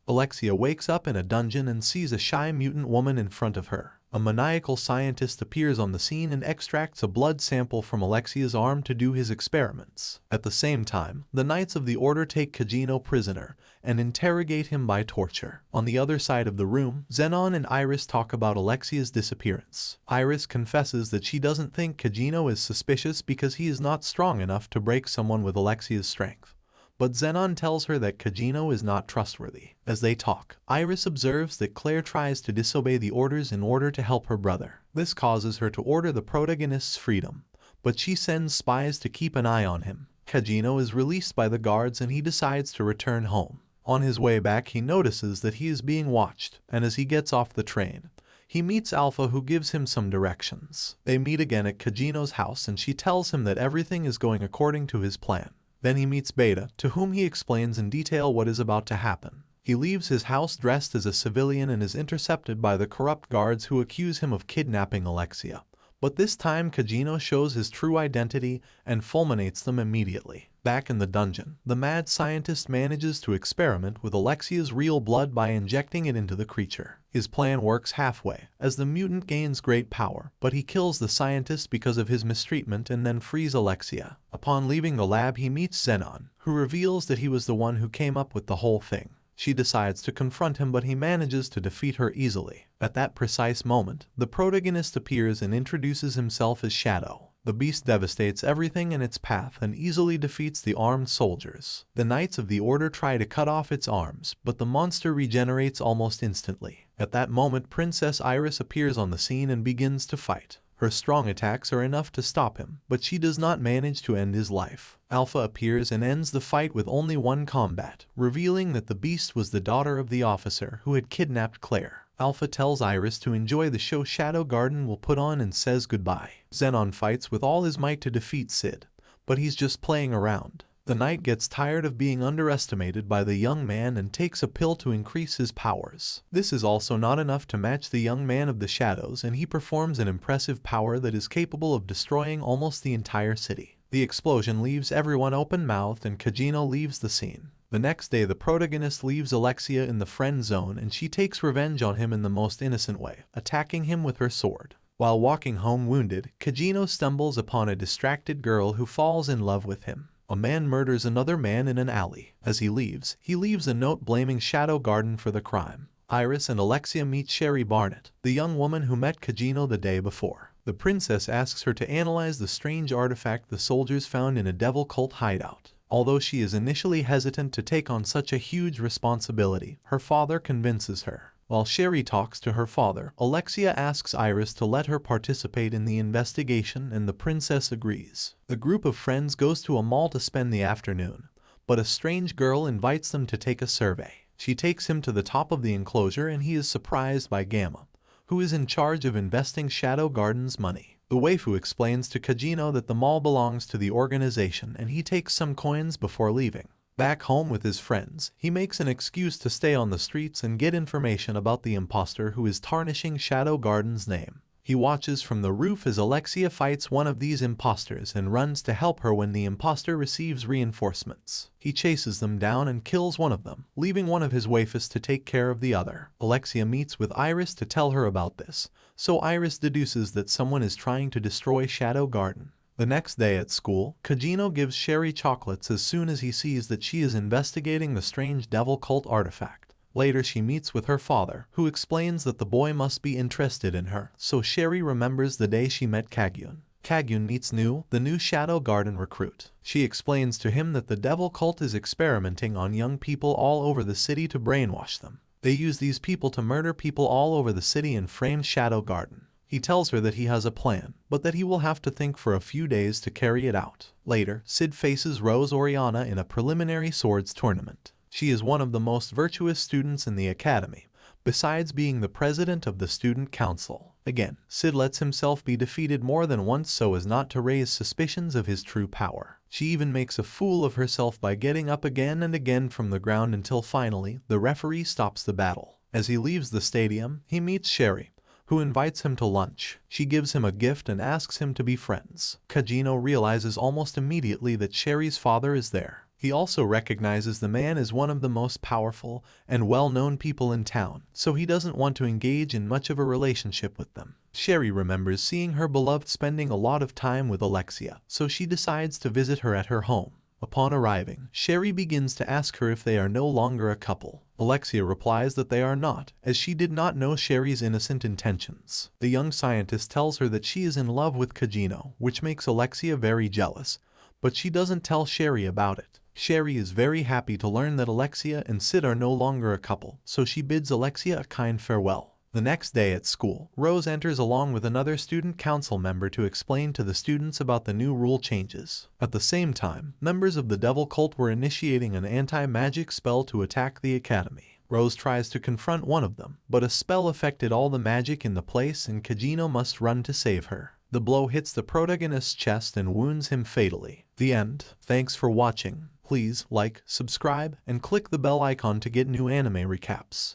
Alexia wakes up in a dungeon and sees a shy mutant woman in front of her. A maniacal scientist appears on the scene and extracts a blood sample from Alexia's arm to do his experiments. At the same time, the Knights of the Order take Kagino prisoner and interrogate him by torture. On the other side of the room, Zenon and Iris talk about Alexia's disappearance. Iris confesses that she doesn't think Kagino is suspicious because he is not strong enough to break someone with Alexia's strength. But Zenon tells her that Kagino is not trustworthy. As they talk, Iris observes that Claire tries to disobey the orders in order to help her brother. This causes her to order the protagonist's freedom, but she sends spies to keep an eye on him. Kagino is released by the guards and he decides to return home. On his way back, he notices that he is being watched, and as he gets off the train, he meets Alpha, who gives him some directions. They meet again at Kagino's house and she tells him that everything is going according to his plan. Then he meets Beta, to whom he explains in detail what is about to happen. He leaves his house dressed as a civilian and is intercepted by the corrupt guards who accuse him of kidnapping Alexia. But this time Kagino shows his true identity and fulminates them immediately. Back in the dungeon, the mad scientist manages to experiment with Alexia's real blood by injecting it into the creature. His plan works halfway, as the mutant gains great power, but he kills the scientist because of his mistreatment and then frees Alexia. Upon leaving the lab, he meets Zenon, who reveals that he was the one who came up with the whole thing. She decides to confront him, but he manages to defeat her easily. At that precise moment, the protagonist appears and introduces himself as Shadow. The beast devastates everything in its path and easily defeats the armed soldiers. The Knights of the Order try to cut off its arms, but the monster regenerates almost instantly. At that moment, Princess Iris appears on the scene and begins to fight. Her strong attacks are enough to stop him, but she does not manage to end his life. Alpha appears and ends the fight with only one combat, revealing that the beast was the daughter of the officer who had kidnapped Claire. Alpha tells Iris to enjoy the show Shadow Garden will put on and says goodbye. Zenon fights with all his might to defeat Sid, but he's just playing around. The knight gets tired of being underestimated by the young man and takes a pill to increase his powers. This is also not enough to match the young man of the shadows, and he performs an impressive power that is capable of destroying almost the entire city. The explosion leaves everyone open-mouthed and Kagino leaves the scene. The next day, the protagonist leaves Alexia in the friend zone and she takes revenge on him in the most innocent way, attacking him with her sword. While walking home wounded, Kagino stumbles upon a distracted girl who falls in love with him. A man murders another man in an alley. As he leaves a note blaming Shadow Garden for the crime. Iris and Alexia meet Sherry Barnett, the young woman who met Kagino the day before. The princess asks her to analyze the strange artifact the soldiers found in a devil cult hideout. Although she is initially hesitant to take on such a huge responsibility, her father convinces her. While Sherry talks to her father, Alexia asks Iris to let her participate in the investigation and the princess agrees. The group of friends goes to a mall to spend the afternoon, but a strange girl invites them to take a survey. She takes him to the top of the enclosure and he is surprised by Gamma, who is in charge of investing Shadow Garden's money. The waifu explains to Kagino that the mall belongs to the organization and he takes some coins before leaving. Back home with his friends, he makes an excuse to stay on the streets and get information about the imposter who is tarnishing Shadow Garden's name. He watches from the roof as Alexia fights one of these imposters and runs to help her when the imposter receives reinforcements. He chases them down and kills one of them, leaving one of his waifus to take care of the other. Alexia meets with Iris to tell her about this, so Iris deduces that someone is trying to destroy Shadow Garden. The next day at school, Kagino gives Sherry chocolates as soon as he sees that she is investigating the strange devil cult artifact. Later she meets with her father, who explains that the boy must be interested in her, so Sherry remembers the day she met Kagyun. Kagyun meets Nu, the new Shadow Garden recruit. She explains to him that the devil cult is experimenting on young people all over the city to brainwash them. They use these people to murder people all over the city and frame Shadow Garden. He tells her that he has a plan, but that he will have to think for a few days to carry it out. Later, Sid faces Rose Oriana in a preliminary swords tournament. She is one of the most virtuous students in the academy, besides being the president of the student council. Again, Sid lets himself be defeated more than once so as not to raise suspicions of his true power. She even makes a fool of herself by getting up again and again from the ground until finally, the referee stops the battle. As he leaves the stadium, he meets Sherry, who invites him to lunch. She gives him a gift and asks him to be friends. Kagino realizes almost immediately that Sherry's father is there. He also recognizes the man as one of the most powerful and well-known people in town, so he doesn't want to engage in much of a relationship with them. Sherry remembers seeing her beloved spending a lot of time with Alexia, so she decides to visit her at her home. Upon arriving, Sherry begins to ask her if they are no longer a couple. Alexia replies that they are not, as she did not know Sherry's innocent intentions. The young scientist tells her that she is in love with Kajino, which makes Alexia very jealous, but she doesn't tell Sherry about it. Sherry is very happy to learn that Alexia and Sid are no longer a couple, so she bids Alexia a kind farewell. The next day at school, Rose enters along with another student council member to explain to the students about the new rule changes. At the same time, members of the Devil Cult were initiating an anti-magic spell to attack the academy. Rose tries to confront one of them, but a spell affected all the magic in the place and Kajino must run to save her. The blow hits the protagonist's chest and wounds him fatally. The end. Thanks for watching. Please like, subscribe, and click the bell icon to get new anime recaps.